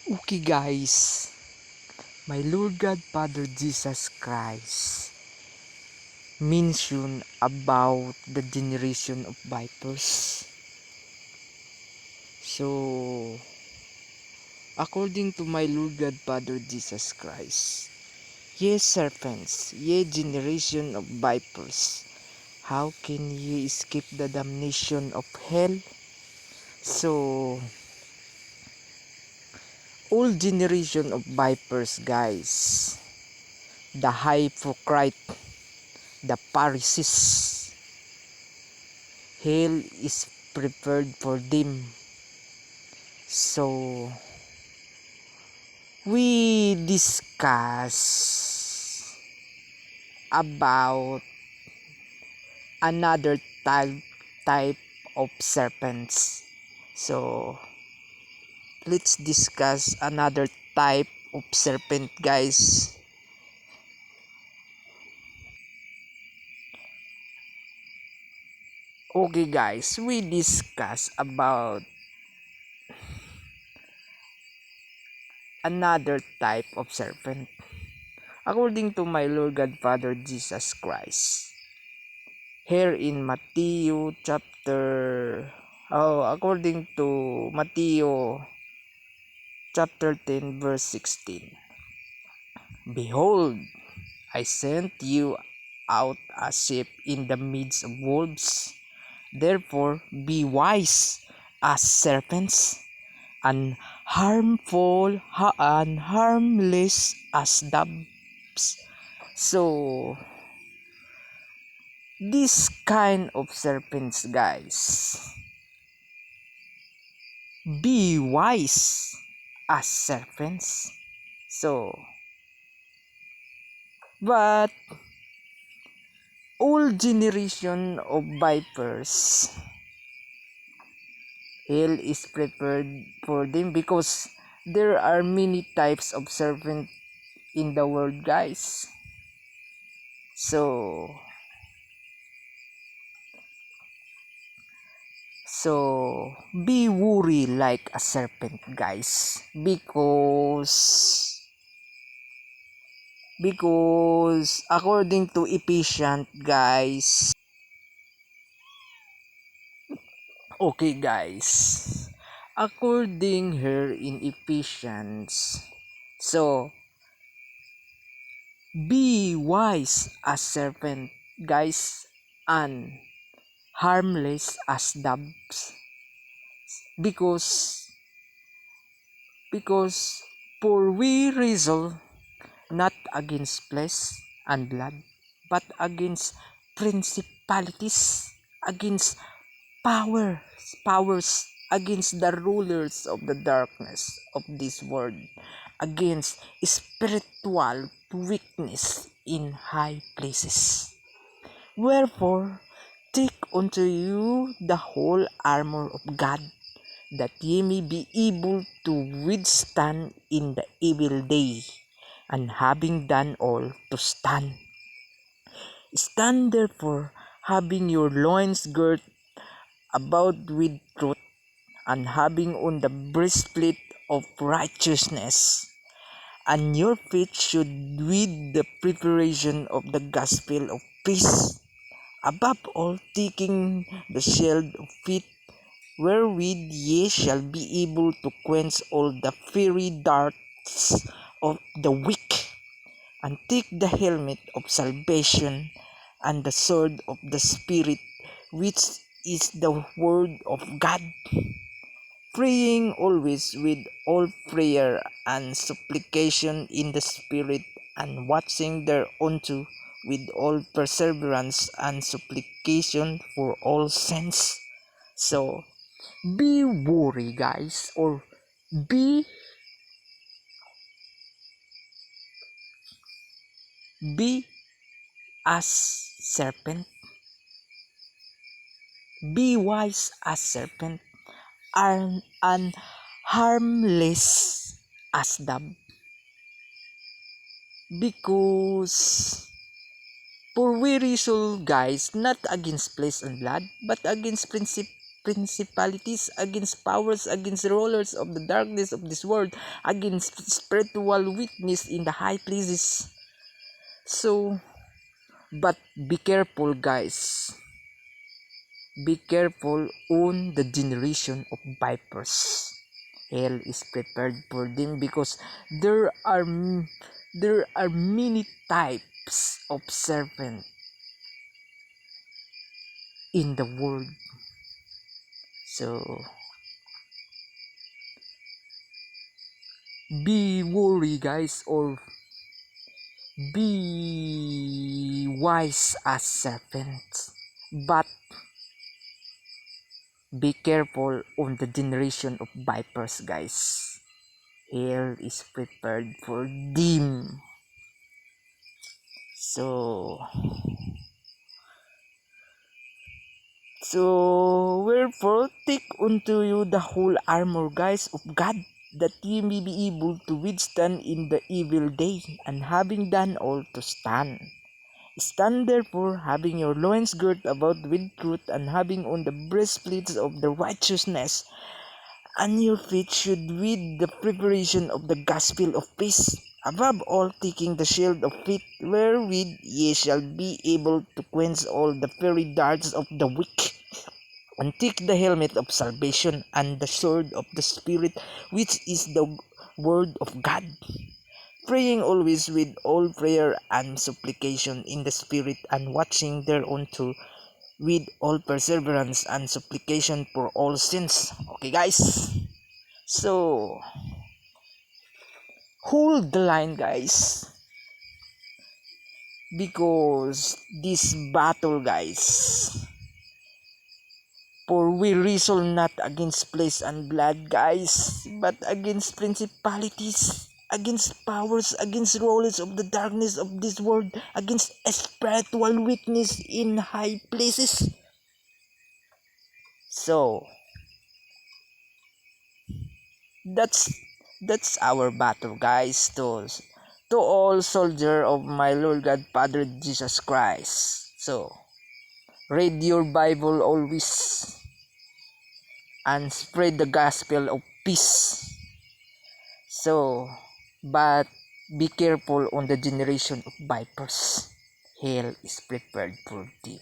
Okay guys, my Lord God Father Jesus Christ mentioned about the generation of vipers. So, according to my Lord God Father Jesus Christ, ye serpents, ye generation of vipers, how can ye escape the damnation of hell? So, all generation of vipers guys, the hypocrite, the Pharisees, hell is prepared for them. So, we discuss about another type of serpents. So, let's discuss another type of serpent, guys. Okay, guys, we discuss about another type of serpent. According to my Lord God Father Jesus Christ, here in Matthew according to Matthew chapter 10 verse 16. Behold, I sent you out as sheep in the midst of wolves. Therefore be wise as serpents and harmless as doves. So this kind of serpents, guys, be wise as serpents. So, but all generation of vipers, hell is prepared for them because there are many types of serpent in the world, guys. So, be worry like a serpent, guys, because according to Ephesians, guys. Okay, guys, according here in Ephesians, so be wise as serpent, guys, and harmless as doves, because for we wrestle not against flesh and blood, but against principalities, against powers, against the rulers of the darkness of this world, against spiritual weakness in high places. Wherefore, take unto you the whole armor of God, that ye may be able to withstand in the evil day, and having done all, to stand. Stand therefore, having your loins girt about with truth, and having on the breastplate of righteousness, and your feet should with the preparation of the gospel of peace. Above all, taking the shield of faith, wherewith ye shall be able to quench all the fiery darts of the wicked, and take the helmet of salvation and the sword of the Spirit, which is the word of God, praying always with all prayer and supplication in the Spirit, and watching thereunto with all perseverance and supplication for all saints. So, be worry, guys, or be be as serpent, be wise as serpent, and harmless as dove, because for we wrestle, guys, not against flesh and blood, but against principalities, against powers, against rulers of the darkness of this world, against spiritual weakness in the high places. So, but be careful, guys. Be careful on the generation of vipers. Hell is prepared for them because there are many types of serpent in the world. So be worried, guys, or be wise as serpents, but be careful on the generation of vipers, guys. Hell is prepared for them. So wherefore take unto you the whole armor, guys, of God, that ye may be able to withstand in the evil day, and having done all to stand. Stand therefore, having your loins girt about with truth, and having on the breastplates of the righteousness, and your feet should with the preparation of the gospel of peace. Above all, taking the shield of faith, wherewith ye shall be able to quench all the fiery darts of the wicked. And take the helmet of salvation and the sword of the Spirit, which is the word of God, praying always with all prayer and supplication in the Spirit, and watching thereunto with all perseverance and supplication for all sins. Okay, guys? So, hold the line, guys, because this battle, guys, for we wrestle not against flesh and blood, guys, but against principalities, against powers, against rulers of the darkness of this world, against spiritual weakness in high places. So, that's our battle, guys, to all soldier of my Lord God Father Jesus Christ. So, read your Bible always and spread the gospel of peace. So, but be careful on the generation of vipers. Hell is prepared for them.